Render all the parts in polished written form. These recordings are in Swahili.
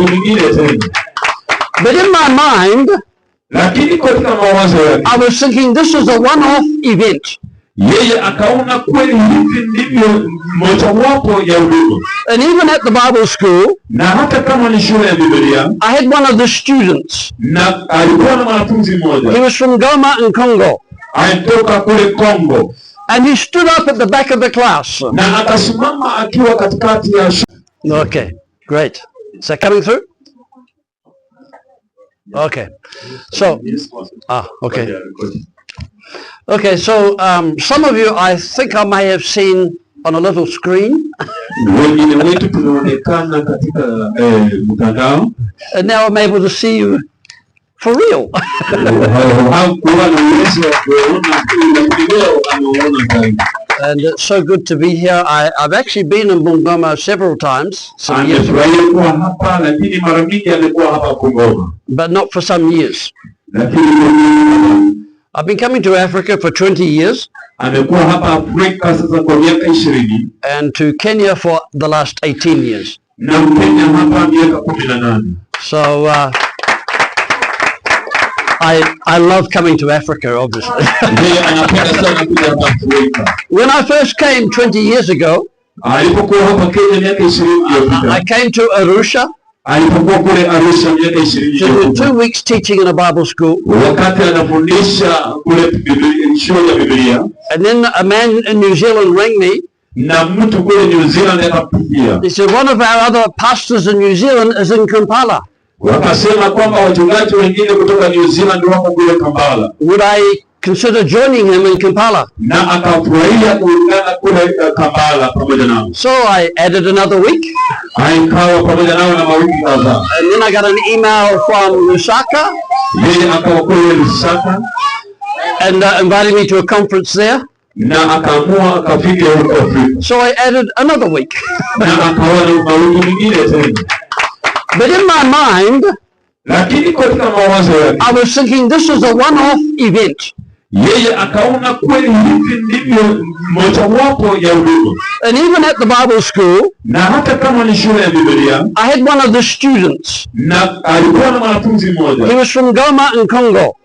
mawingu mengine tena. But in my mind, Lakini katika mawazo yake I was thinking this is a one-off event. yeye akaona kweli hivi ndivyo mojawapo ya huduma. And even at the Bible school, Na hata kama ni shule ya Biblia, I had one of the students. na alikuwa na mwanafunzi He mmoja was from Goma in Congo. alitoka kule Kongo, And he stood up at the back of the class. na akasimama akiwa katikati ya shule. Okay, great. Is that coming through? Okay. So, okay. Okay, so some of you I think I may have seen on a little screen. Wengine wetu tunaonekana katika mtandao. And now I'm able to see you for real. And it's so good to be here. I've actually been in Bungoma several times, some years ago, but not for some years. I've been coming to Africa for 20 years and to Kenya for the last 18 years. So I love coming to Africa, obviously. When I first came 20 years ago, I came to Arusha to do 2 weeks teaching in a Bible school. And then a man in New Zealand rang me. He said, one of our other pastors in New Zealand is in Kampala. Would I consider joining him in Kampala? So I added another week. And then I got an email from Lusaka and invited me to a conference there. So I added another week. But in my mind, I was thinking this is a one-off event. And even at the Bible school, I had one of the students. He was from Goma in Congo.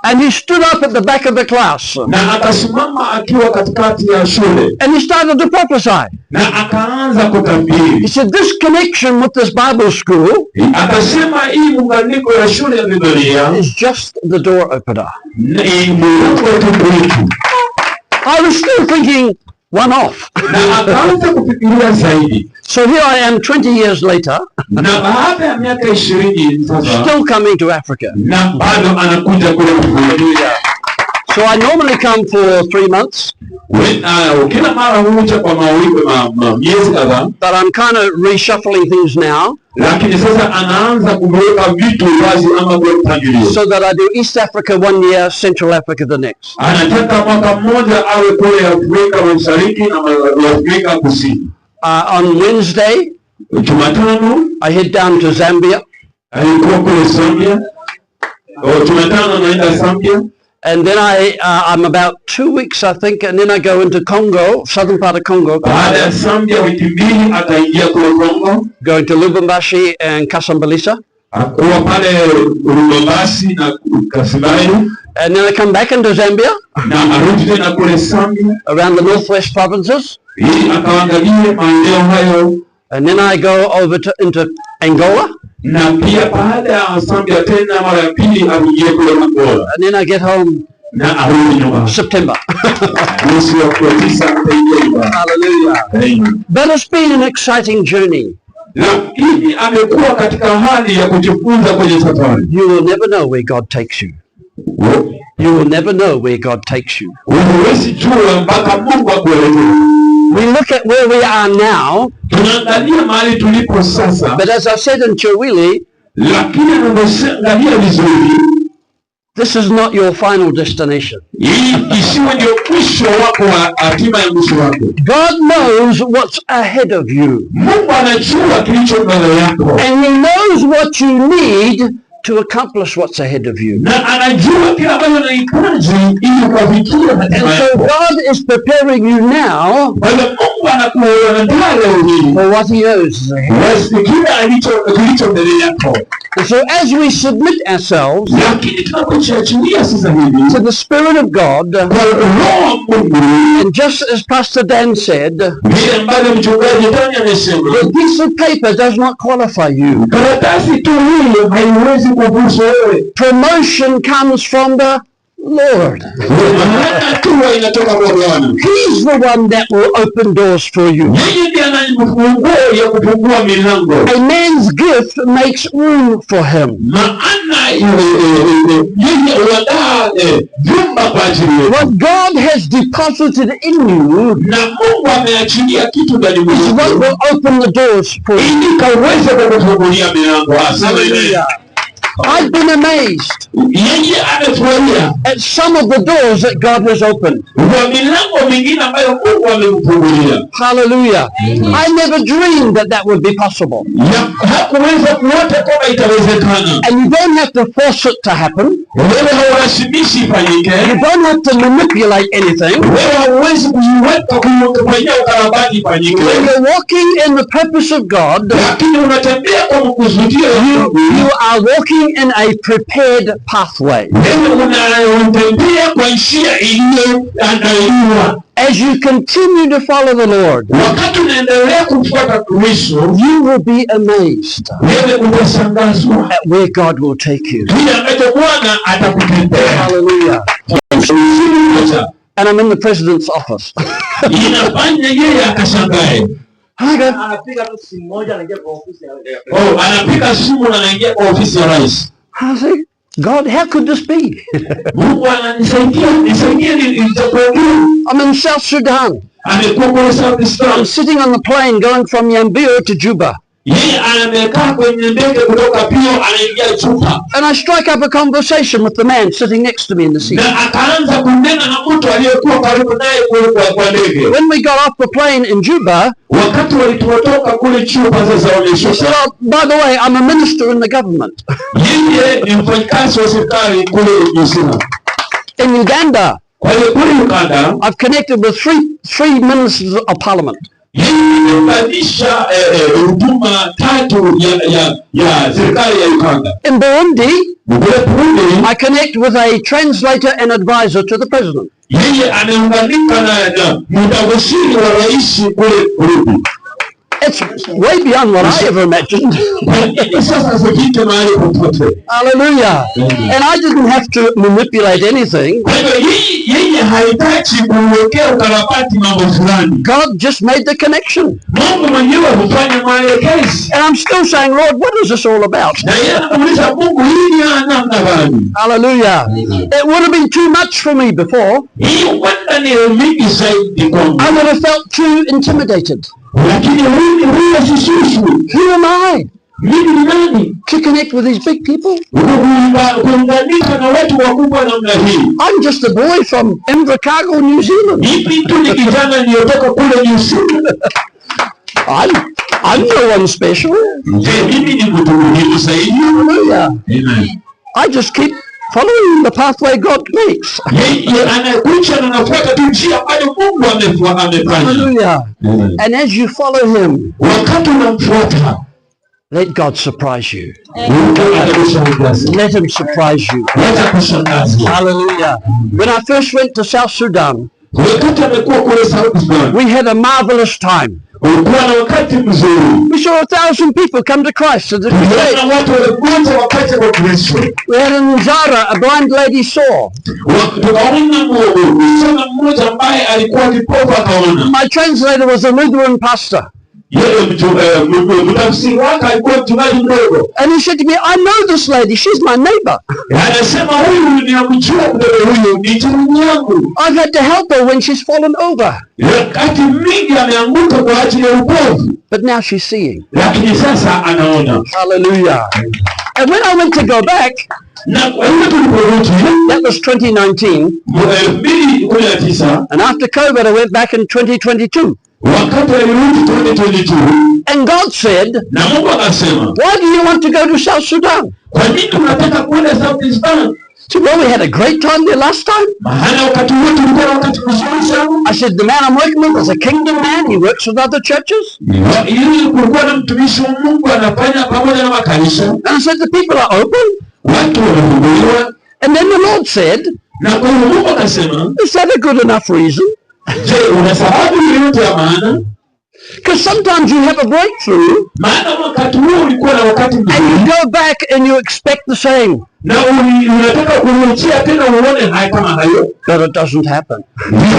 And he stood up at the back of the class. And he started to prophesy. He said, this connection with this Bible school is just the door opener. I was still thinking, one off. So here I am 20 years later, still coming to Africa. So I normally come for 3 months, but I'm kind of reshuffling things now, so that I do East Africa 1 year, Central Africa the next. On Wednesday, I head down to Zambia. And then I'm about 2 weeks, I think, and then I go into Congo, southern part of Congo, going to Lubumbashi and Kasambalisa. And then I come back into Zambia, around the northwest provinces. And then I go over into Angola. And then I get home September. Hallelujah. But it's been an exciting journey. You will never know where God takes you. You will never know where God takes you. We look at where we are now, but as I said in Chiwili, this is not your final destination. God knows what's ahead of you. And He knows what you need to accomplish what's ahead of you. Na anajua kila ambacho anahitaji ili kufikia And hatima so yako. God is preparing you now Kwa hiyo Mungu anakuandaa leo hii. for what he knows is ahead. Basi kile kilicho mbele yako. And so as we submit ourselves Lakini tunapojiachilia sasa hivi to the Spirit of God, kwa Roho wa Mungu, and just as Pastor Dan said, vile ambavyo mchungaji Dani amesema, a piece of paper does not qualify you. karatasi tu hiyo haiwezi kukuhusu wewe. Promotion comes from the Lord. Hatua inatoka kwa Bwana. He's the one that will open doors for you. Yeye ndiye anafunguo ya kufungua milango. A man's gift makes room for him. Maana yeye huandaa vyumba kwa ajili yetu. What God has deposited in you Na Mungu ameachilia kitu ndani is what mwako will open the doors for you. ili kaweze kukufungulia milango. Hallelujah. I've been amazed Yeye amefurahia at some of the doors that God has opened. kwa milango mingine ambayo Mungu amemfungulia. Hallelujah. I never dreamed that that would be possible. Hakuweza kuota kama itawezekana. And you don't have to force it to happen. Wewe hawalazimishi ifanyike. You don't have to manipulate anything. Wewe hauwezi kuiweka kufanyia ukarabati ifanyike. When you're walking in the purpose of God, Lakini unatembea kwa makusudio ya Mungu. you are walking in a prepared pathway. Wewe unatembea kwa njia iliyoandaliwa. As you continue to follow the Lord, Wakati unaendelea kumfuata Kristo, you will be amazed wewe utashangazwa at where God will take you. kile ambacho Bwana atakutendea. Hallelujah. And I'm in the president's office. Inafanya yeye akashangae. Anapiga tu simu moja anaingia kwa ofisi ya Anapiga simu na anaingia kwa ofisi ya rais. I say, God, how could this be? Mungu ananisaidia, nisaidie nitakuwa. I'm in South Sudan. Amekuwa kule South I'm Sudan. sitting on the plane going from Yambio to Juba. Yeye amekaa kwenye ndege kutoka Pio anaingia Juba. And I strike up a conversation with the man sitting next to me in the seat. Na akaanza kunena na mtu aliyekuwa karibu naye kule kwa ndege. When we got off the plane in Juba, Wakati walipotoka kule Juba sasa he wameshuka. said, oh, by the way, I'm a minister in the government. Yeye ni mfanyakazi wa serikali kule Uganda. In Uganda, Kwa hiyo kule Uganda, I've connected with three ministers of parliament. yeye ameunganisha huduma tatu ya serikali ya Uganda. In Burundi, Kule Burundi, I connect with a translator and advisor to the president. yeye ameunganika na mtawasili wa rais kule Burundi. It's way beyond what I ever imagined. Sasa sifike mahali popote. Hallelujah. And I didn't have to manipulate anything. Kwa hivyo yeye hahitaji kuwekea ukarabati mambo fulani. God just made the connection. Mungu mwenyewe hufanya maelekezi. And I'm still saying, Lord, what is this all about? Na yeye anamuuliza Mungu, hii ni namna gani? Hallelujah. It would have been too much for me before. Hii huenda ni mingi zaidi kwangu. I would have felt too intimidated. Lakini huyu sisisi. Who am I Mimi ni nani? to connect with these big people? Kuunganika na watu wakubwa namna hii. I'm just a boy from Invercargill, New Zealand. Mimi tu ni kijana niliyotoka kule New Zealand. I'm no one special. Je, mimi ni mtu muhimu zaidi? Hallelujah. Amen. I just keep following the pathway God makes. Yeye anakuja na anafuata tu njia ambayo Mungu amefanya. Hallelujah. Amen. And as you follow him, Wakati unamfuata, let God surprise you. Mungu atakushangaza. Let him surprise you. Wacha kushangaza. Hallelujah. When I first went to South Sudan, Wakati amekuwa kule South Sudan, we had a marvelous time. ulikuwa na wakati mzuri. We saw 1,000 people come to Christ at the crusade. Tuliona watu walikuja wakati wa Kristo. We had in Zara, a blind lady saw. Tukaona msichana mmoja ambaye alikuwa kipofu akaona. My translator was a Lutheran pastor. Yeye mtafsiri wake alikuwa mchungaji mdogo. And he said to me, I know this lady, she's my neighbor. Anasema huyu ninamjua mdogo huyu, ni jirani yangu. I've had to help her when she's fallen over. Wakati mingi ameanguka kwa ajili ya upofu, But now she's seeing. lakini sasa anaona. Hallelujah. And when I went to go back, Na kwa hiyo tuliporudi that was 2019. 2019, And after COVID, I went back in 2022. wakati alirudi 2022, and God said, na Mungu akasema, why do you want to go to South Sudan? kwa nini unataka kwenda South Sudan? So, well, we had a great time there last time. Maana wakati wote ulikuwa wakati mzuri sana. I said, the man I'm working with is a kingdom man. He works with other churches. Ili kulikuwa na mtumishi wa Mungu anafanya pamoja na makanisa. And I said, the people are open. Watu wanafunguliwa. And then the Lord said, Na kwa hiyo Mungu akasema, is that a good enough reason? je, una sababu yoyote ya maana? Because sometimes you have a breakthrough Maana wakati huo ulikuwa na wakati and you mzuri. go back and you expect the same. Na unataka kurudia tena uone haya kama hayo. But it doesn't happen. Ndio